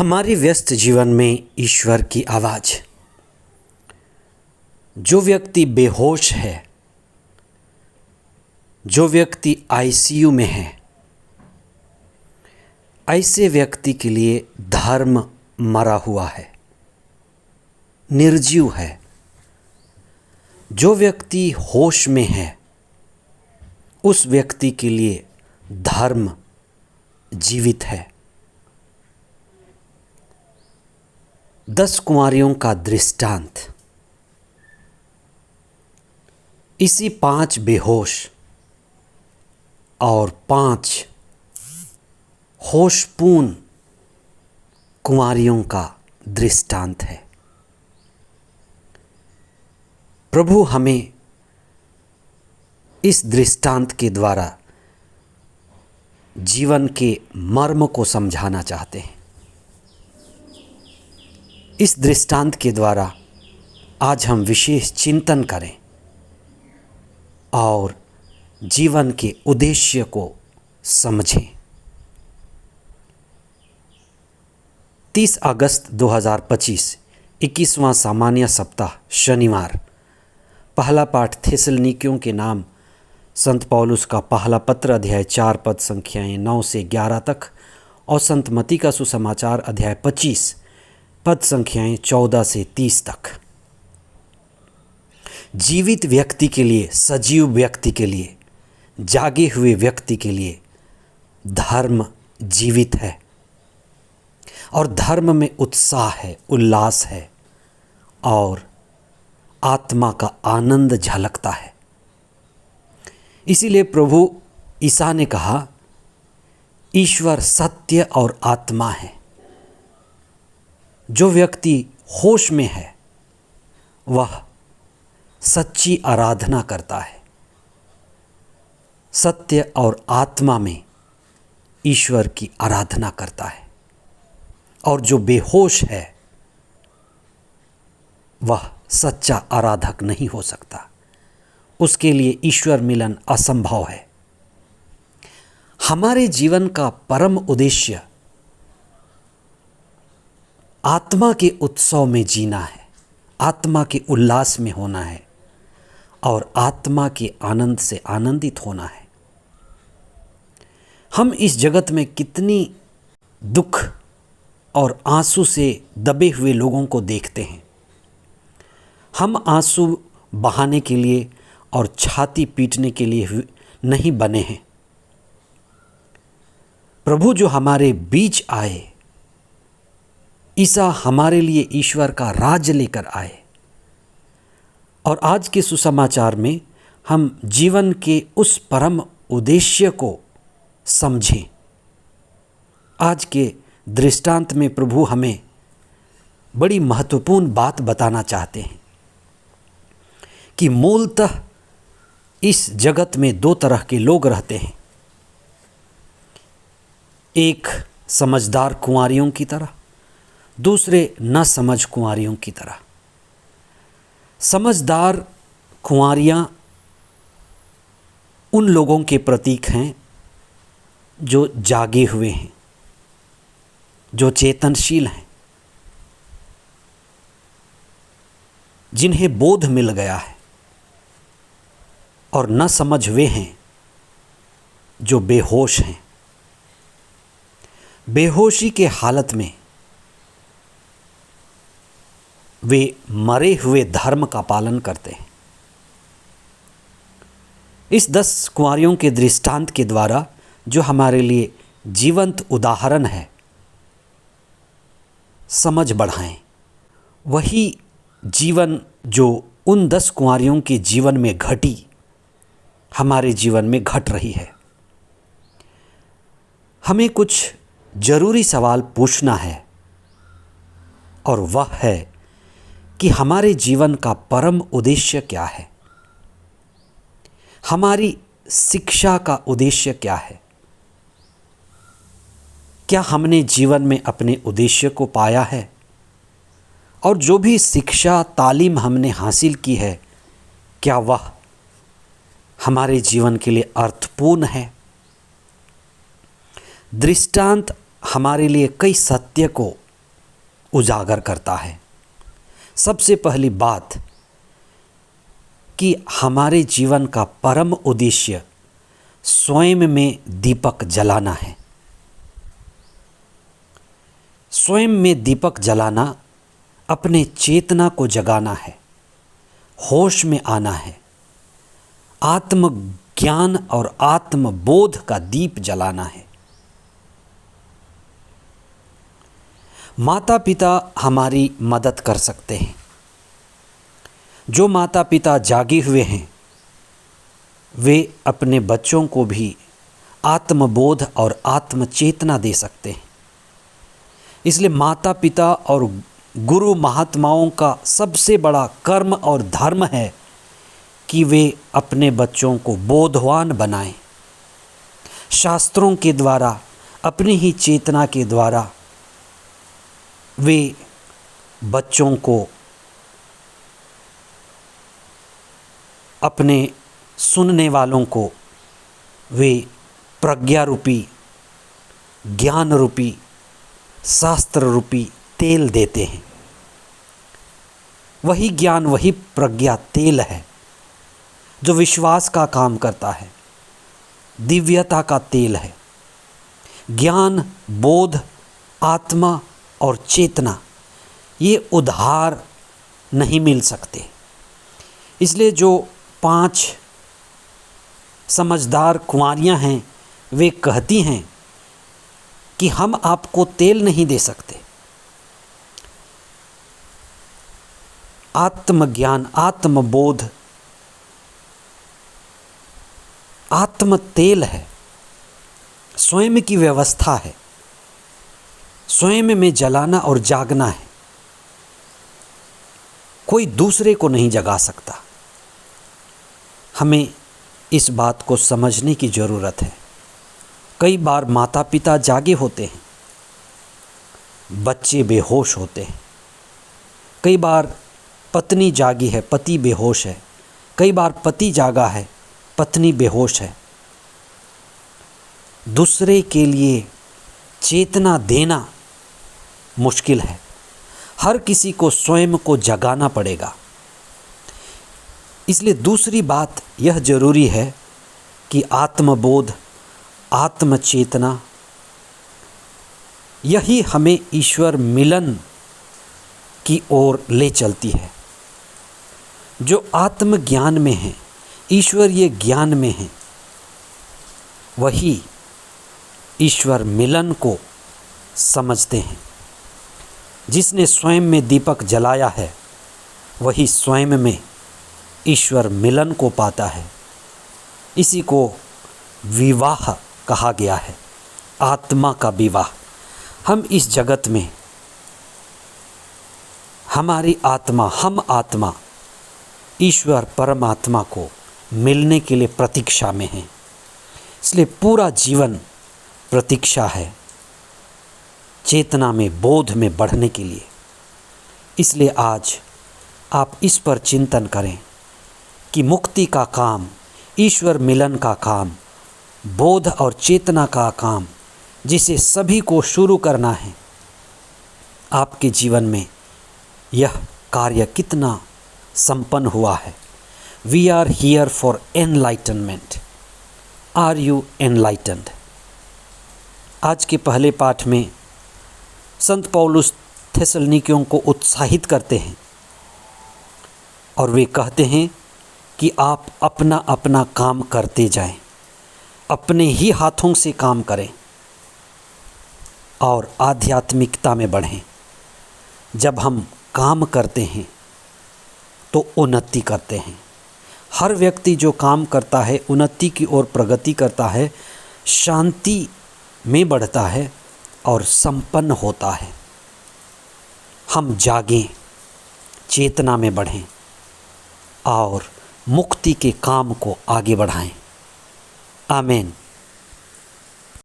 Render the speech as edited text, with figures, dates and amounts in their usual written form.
हमारे व्यस्त जीवन में ईश्वर की आवाज़। जो व्यक्ति बेहोश है, जो व्यक्ति आईसीयू में है, ऐसे व्यक्ति के लिए धर्म मरा हुआ है, निर्जीव है। जो व्यक्ति होश में है, उस व्यक्ति के लिए धर्म जीवित है। 10 कुंवारियों का दृष्टांत। इसी 5 बेहोश और 5 होशपूर्ण कुंवारियों का दृष्टांत है। प्रभु हमें इस दृष्टांत के द्वारा जीवन के मर्म को समझाना चाहते हैं। इस दृष्टांत के द्वारा आज हम विशेष चिंतन करें और जीवन के उद्देश्य को समझें। 30 अगस्त 2025 21वां सामान्य सप्ताह शनिवार। पहला पाठ थिस्सलुनीकियों के नाम संत पौलुस का पहला पत्र अध्याय 4 पद संख्याएं 9 से 11 तक और संत मती का सुसमाचार अध्याय 25 पद संख्याएं 14 से 30 तक। जीवित व्यक्ति के लिए, सजीव व्यक्ति के लिए, जागे हुए व्यक्ति के लिए धर्म जीवित है और धर्म में उत्साह है, उल्लास है और आत्मा का आनंद झलकता है। इसीलिए प्रभु ईसा ने कहा, ईश्वर सत्य और आत्मा है। जो व्यक्ति होश में है वह सच्ची आराधना करता है। सत्य और आत्मा में ईश्वर की आराधना करता है और जो बेहोश है वह सच्चा आराधक नहीं हो सकता। उसके लिए ईश्वर मिलन असंभव है। हमारे जीवन का परम उद्देश्य आत्मा के उत्सव में जीना है, आत्मा के उल्लास में होना है और आत्मा के आनंद से आनंदित होना है। हम इस जगत में कितनी दुख और आंसू से दबे हुए लोगों को देखते हैं। हम आंसू बहाने के लिए और छाती पीटने के लिए नहीं बने हैं। प्रभु जो हमारे बीच आए, ईसा हमारे लिए ईश्वर का राज लेकर आए और आज के सुसमाचार में हम जीवन के उस परम उद्देश्य को समझें। आज के दृष्टांत में प्रभु हमें बड़ी महत्वपूर्ण बात बताना चाहते हैं कि मूलतः इस जगत में 2 तरह के लोग रहते हैं। एक समझदार कुंवारियों की तरह, दूसरे न समझ कुंवारियों की तरह। समझदार कुंवारियां उन लोगों के प्रतीक हैं जो जागे हुए हैं, जो चेतनशील हैं, जिन्हें बोध मिल गया है। और न समझ वे हैं जो बेहोश हैं। बेहोशी के हालत में वे मरे हुए धर्म का पालन करते हैं। इस 10 कुंवारियों के दृष्टांत के द्वारा जो हमारे लिए जीवंत उदाहरण है, समझ बढ़ाएं। वही जीवन जो उन 10 कुंवारियों के जीवन में घटी, हमारे जीवन में घट रही है। हमें कुछ जरूरी सवाल पूछना है और वह है कि हमारे जीवन का परम उद्देश्य क्या है। हमारी शिक्षा का उद्देश्य क्या है। क्या हमने जीवन में अपने उद्देश्य को पाया है और जो भी शिक्षा तालीम हमने हासिल की है, क्या वह हमारे जीवन के लिए अर्थपूर्ण है। दृष्टांत हमारे लिए कई सत्य को उजागर करता है। सबसे पहली बात कि हमारे जीवन का परम उद्देश्य स्वयं में दीपक जलाना है। स्वयं में दीपक जलाना, अपने चेतना को जगाना है, होश में आना है, आत्म ज्ञान और आत्म बोध का दीप जलाना है। माता पिता हमारी मदद कर सकते हैं। जो माता पिता जागे हुए हैं वे अपने बच्चों को भी आत्मबोध और आत्मचेतना दे सकते हैं। इसलिए माता पिता और गुरु महात्माओं का सबसे बड़ा कर्म और धर्म है कि वे अपने बच्चों को बोधवान बनाएं। शास्त्रों के द्वारा, अपनी ही चेतना के द्वारा वे बच्चों को अपने सुनने वालों को वे प्रज्ञा रूपी, ज्ञान रूपी, शास्त्र रूपी तेल देते हैं। वही ज्ञान, वही प्रज्ञा तेल है जो विश्वास का काम करता है, दिव्यता का तेल है। ज्ञान, बोध, आत्मा और चेतना ये उधार नहीं मिल सकते। इसलिए जो 5 समझदार कुंवारियां हैं वे कहती हैं कि हम आपको तेल नहीं दे सकते। आत्मज्ञान, आत्मबोध आत्म तेल है, स्वयं की व्यवस्था है, स्वयं में जलाना और जागना है। कोई दूसरे को नहीं जगा सकता। हमें इस बात को समझने की ज़रूरत है। कई बार माता पिता जागे होते हैं, बच्चे बेहोश होते हैं। कई बार पत्नी जागी है, पति बेहोश है। कई बार पति जागा है, पत्नी बेहोश है। दूसरे के लिए चेतना देना मुश्किल है। हर किसी को स्वयं को जगाना पड़ेगा। इसलिए दूसरी बात यह जरूरी है कि आत्मबोध, आत्मचेतना यही हमें ईश्वर मिलन की ओर ले चलती है। जो आत्मज्ञान में है, ईश्वरीय ज्ञान में है, वही ईश्वर मिलन को समझते हैं। जिसने स्वयं में दीपक जलाया है वही स्वयं में ईश्वर मिलन को पाता है। इसी को विवाह कहा गया है, आत्मा का विवाह। हम इस जगत में हमारी आत्मा, हम आत्मा ईश्वर परमात्मा को मिलने के लिए प्रतीक्षा में हैं। इसलिए पूरा जीवन प्रतीक्षा है, चेतना में, बोध में बढ़ने के लिए। इसलिए आज आप इस पर चिंतन करें कि मुक्ति का काम, ईश्वर मिलन का काम, बोध और चेतना का काम जिसे सभी को शुरू करना है, आपके जीवन में यह कार्य कितना संपन्न हुआ है। We are here for enlightenment. Are you enlightened? आज के पहले पाठ में संत पौलुस थेसलनिकियों को उत्साहित करते हैं और वे कहते हैं कि आप अपना अपना काम करते जाएं, अपने ही हाथों से काम करें और आध्यात्मिकता में बढ़ें। जब हम काम करते हैं तो उन्नति करते हैं। हर व्यक्ति जो काम करता है उन्नति की ओर प्रगति करता है, शांति में बढ़ता है और संपन्न होता है। हम जागें, चेतना में बढ़ें और मुक्ति के काम को आगे बढ़ाएं। आमीन।